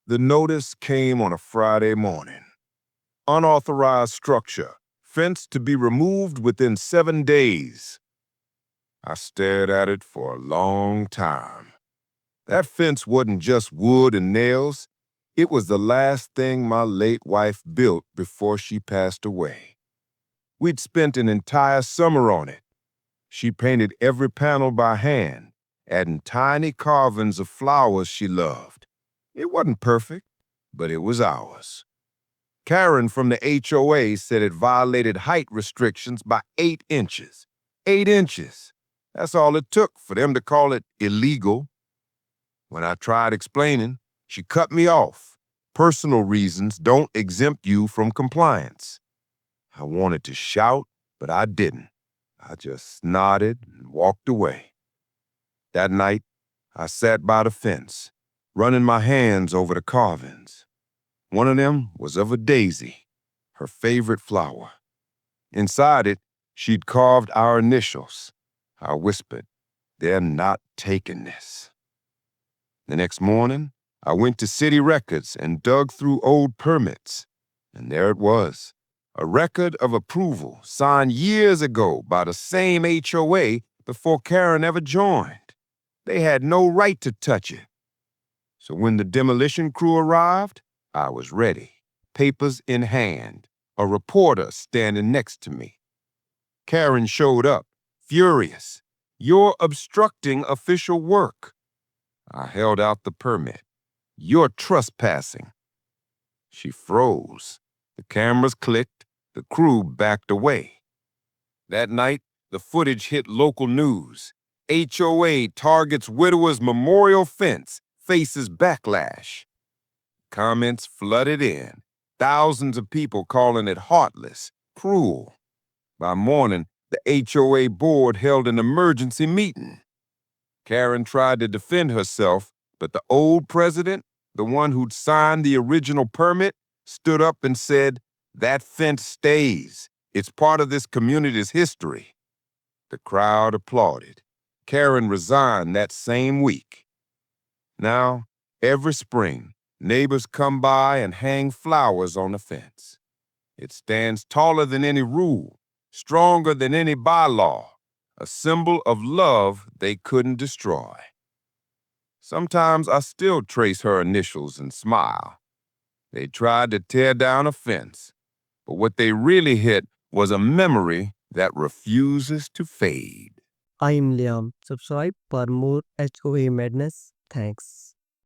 The notice came on a Friday morning. Unauthorized structure, fence to be removed within 7 days. I stared at it for a long time. That fence wasn't just wood and nails. It was the last thing my late wife built before she passed away. We'd spent an entire summer on it. She painted every panel by hand, adding tiny carvings of flowers she loved. It wasn't perfect, but it was ours. Karen from the HOA said it violated height restrictions by 8 inches. 8 inches. That's all it took for them to call it illegal. When I tried explaining, she cut me off. Personal reasons don't exempt you from compliance. I wanted to shout, but I didn't. I just nodded and walked away. That night, I sat by the fence, running my hands over the carvings. One of them was of a daisy, her favorite flower. Inside it, she'd carved our initials. I whispered, "They're not taking this." The next morning, I went to city records and dug through old permits. And there it was, a record of approval signed years ago by the same HOA before Karen ever joined. They had no right to touch it. So when the demolition crew arrived, I was ready, papers in hand, a reporter standing next to me. Karen showed up, furious. "You're obstructing official work." I held out the permit. "You're trespassing." She froze. The cameras clicked. The crew backed away. That night, the footage hit local news. HOA targets widower's memorial fence, faces backlash. Comments flooded in. Thousands of people calling it heartless, cruel. By morning, the HOA board held an emergency meeting. Karen tried to defend herself, but the old president, the one who'd signed the original permit, stood up and said, "That fence stays. It's part of this community's history." The crowd applauded. Karen resigned that same week. Now, every spring, neighbors come by and hang flowers on the fence. It stands taller than any rule, stronger than any bylaw, a symbol of love they couldn't destroy. Sometimes I still trace her initials and smile. They tried to tear down a fence, but what they really hit was a memory that refuses to fade. I'm Liam. Subscribe for more HOA madness. Thanks.